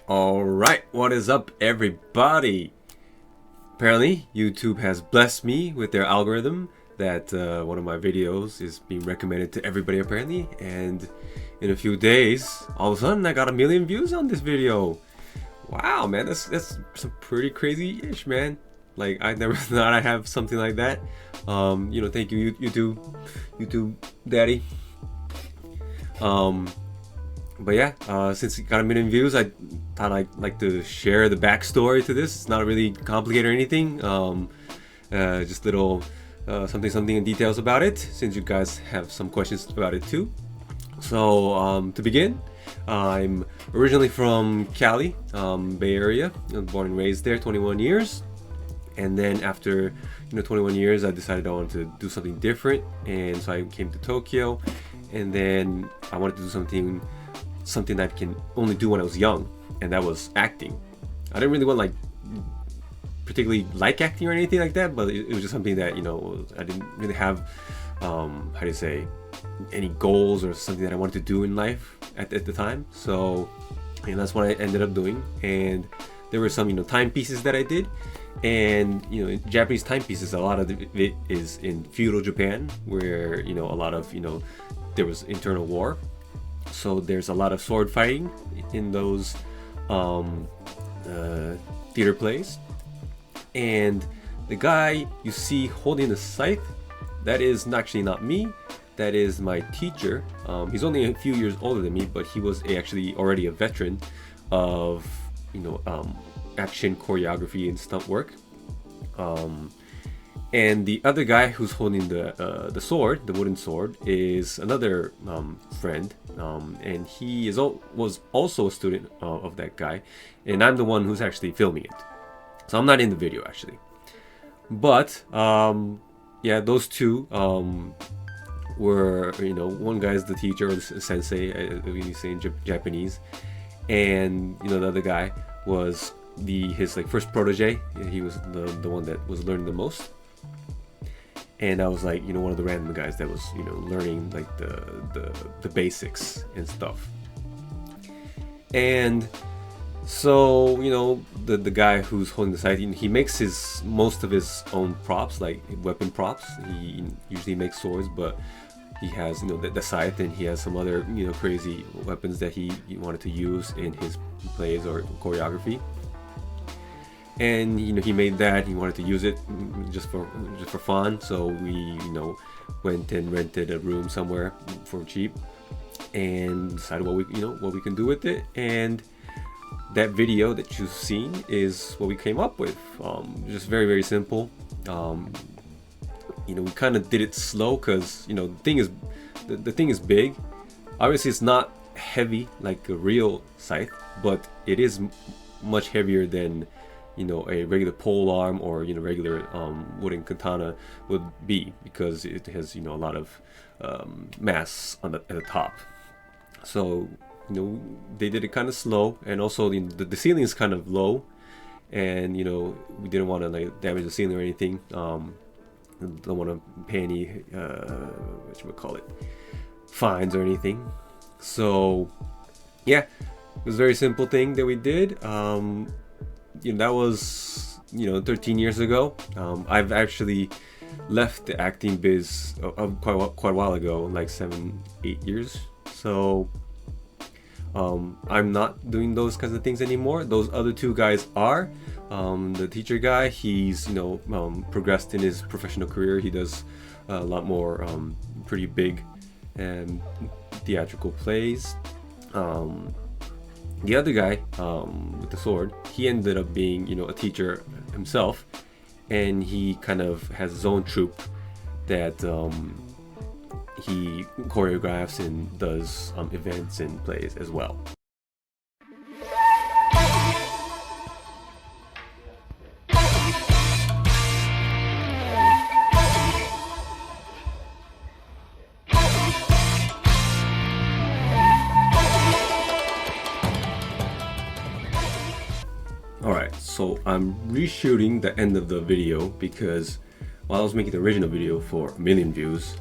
Alright, what is up everybody? Apparently, YouTube has blessed me with their algorithm that one of my videos is being recommended to everybody apparently, and in a few days, all of a sudden I got 1,000,000 views on this video. Wow, man, that's some pretty crazy-ish, man. Like, I never thought I'd have something like that. Thank you, YouTube daddy. But yeah, since it got 1,000,000 views, I thought I'd like to share the backstory to this. It's not really complicated or anything. Just little something in details about it, since you guys have some questions about it too. So to begin, I'm originally from Cali, Bay Area. I was born and raised there, 21 years. And then after 21 years, I decided I wanted to do something different, and so I came to Tokyo. And then I wanted to do something that I can only do when I was young, and that was acting. I didn't really want particularly like acting or anything like that, but it was just something that I didn't really have any goals or something that I wanted to do in life at the time. So that's what I ended up doing. And there were some timepieces that I did, and in Japanese timepieces, a lot of it is in feudal Japan, where a lot of there was internal war. So there's a lot of sword fighting in those theater plays. And the guy you see holding the scythe, that is actually not me. That is my teacher. He's only a few years older than me, but he was actually already a veteran of action choreography and stunt work. And the other guy who's holding the sword, the wooden sword, is another friend, and he was also a student of that guy, and I'm the one who's actually filming it. So I'm not in the video actually. But yeah, those two were one guy's the teacher, or the sensei, when you say in Japanese, and the other guy was his first protege. He was the one that was learning the most. And I was one of the random guys that was learning the basics and stuff. And so the guy who's holding the scythe, he makes most of his own props, like weapon props. He usually makes swords, but he has the scythe, and he has some other crazy weapons that he wanted to use in his plays or choreography. And he made that. He wanted to use it just for fun. So we went and rented a room somewhere for cheap, and decided what we can do with it. And that video that you've seen is what we came up with. Just very, very simple. We kind of did it slow because the thing is big. Obviously, it's not heavy like a real scythe, but it is much heavier than a regular pole arm or regular wooden katana would be, because it has a lot of mass at the top. So they did it kind of slow, and also the ceiling is kind of low, and we didn't want to damage the ceiling or anything. Don't want to pay any fines or anything. So yeah, it was a very simple thing that we did. That was 13 years ago. I've actually left the acting biz quite a while ago, like 7-8 years. So I'm not doing those kinds of things anymore. Those other two guys are. The teacher guy, he's progressed in his professional career. He does a lot more pretty big and theatrical plays. The other guy with the sword, he ended up being a teacher himself, and he kind of has his own troupe that he choreographs and does events and plays as well. Alright, so I'm reshooting the end of the video because while I was making the original video for 1,000,000 views,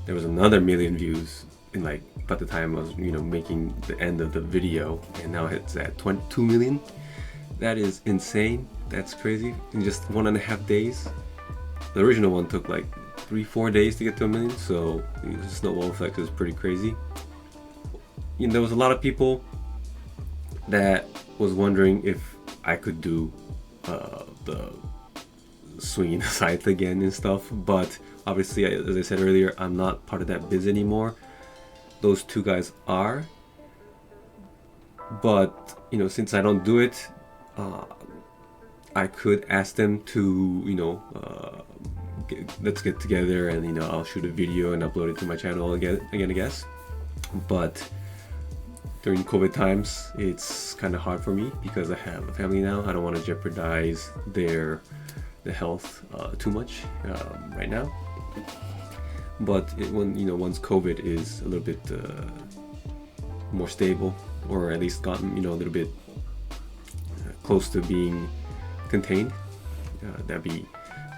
there was another 1,000,000 views in like about the time I was making the end of the video, and now it's at 22 million. That is insane. That's crazy. In just 1.5 days. The original one took like 3-4 days to get to 1 million, so the snowball effect is pretty crazy. There was a lot of people that was wondering if I could do the swinging the scythe again and stuff, but obviously, as I said earlier, I'm not part of that biz anymore. Those two guys are, but since I don't do it, I could ask them to let's get together and I'll shoot a video and upload it to my channel again, I guess. But during COVID times, it's kind of hard for me because I have a family now. I don't want to jeopardize their health too much right now. But once COVID is a little bit more stable, or at least gotten a little bit close to being contained, that'd be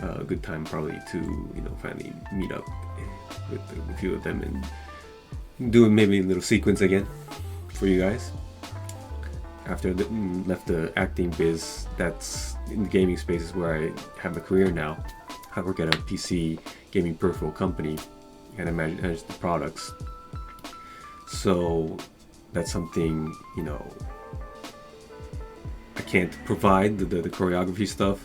a good time probably to finally meet up with a few of them and do maybe a little sequence again for you guys. After I left the acting biz, that's in the gaming space is where I have a career now. I work at a PC gaming peripheral company and I manage the products. So that's something I can't provide the choreography stuff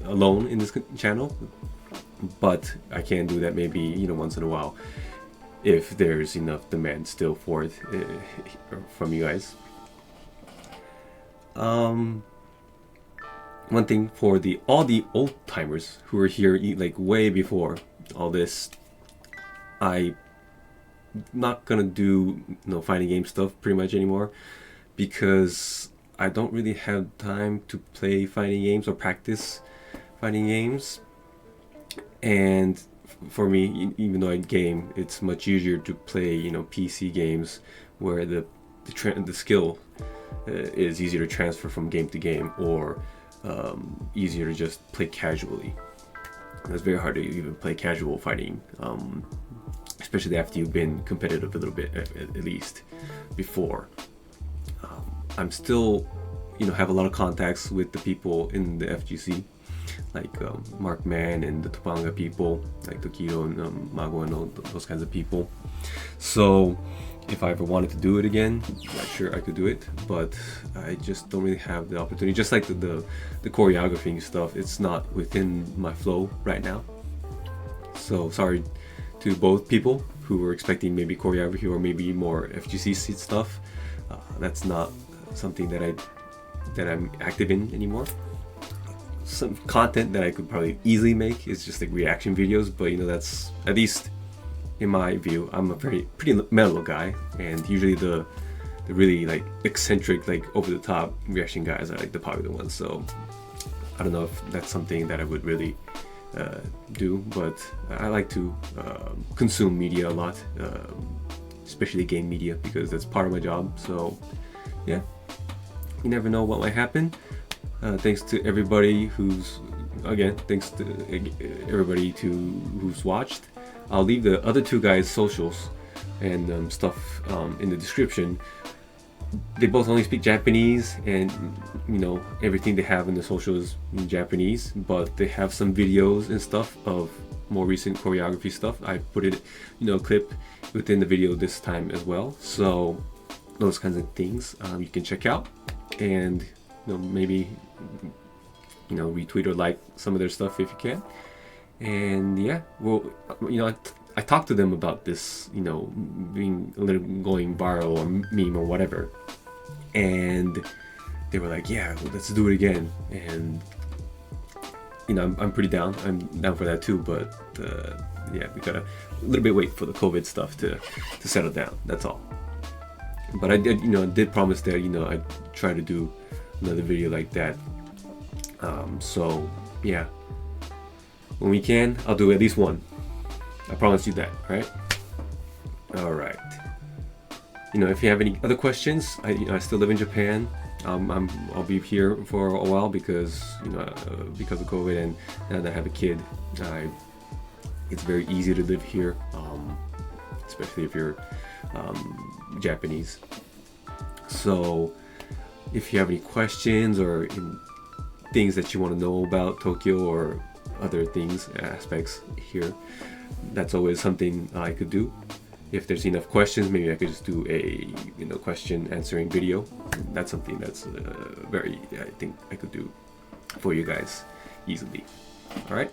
alone in this channel, but I can do that maybe once in a while if there's enough demand still for it from you guys. One thing for all the old timers who were here like way before all this, I'm not gonna do fighting game stuff pretty much anymore because I don't really have time to play fighting games or practice fighting games. And for me, even though I game, it's much easier to play PC games where the skill is easier to transfer from game to game, or easier to just play casually. It's very hard to even play casual fighting, especially after you've been competitive a little bit at least before. I'm still have a lot of contacts with the people in the FGC, like Mark Mann and the Topanga people, like Tokido and Mago and all those kinds of people. So if I ever wanted to do it again, I'm sure I could do it, but I just don't really have the opportunity. Just like the choreographing stuff, it's not within my flow right now. So sorry to both people who were expecting maybe choreography or maybe more FGC stuff. That's not something that I'm active in anymore. Some content that I could probably easily make is just like reaction videos, but that's, at least in my view, I'm a pretty mellow guy, and usually the really like eccentric, like over the top reaction guys are like the popular ones. So I don't know if that's something that I would really do, but I like to consume media a lot, especially game media, because that's part of my job. So yeah, you never know what might happen. Thanks to everybody who's watched. I'll leave the other two guys' socials and stuff in the description. They both only speak Japanese, and everything they have in the socials is in Japanese, but they have some videos and stuff of more recent choreography stuff. I put it, clip within the video this time as well. So those kinds of things you can check out, and maybe retweet or like some of their stuff if you can. And yeah, well, I talked to them about this, being a little going viral or meme or whatever, and they were like, yeah, let's do it again. And I'm pretty down. I'm down for that too, but yeah, we gotta a little bit wait for the COVID stuff to settle down. That's all. But I did promise that I'd try to do another video like that. So yeah, when we can, I'll do at least one. I promise you that, right? All right. If you have any other questions, I still live in Japan. I'll be here for a while because because of COVID, and now that I have a kid, it's very easy to live here. especially if you're Japanese. So if you have any questions or things that you want to know about Tokyo or other things, aspects here, that's always something I could do. If there's enough questions, maybe I could just do a question answering video. That's something that's I think I could do for you guys easily. All right.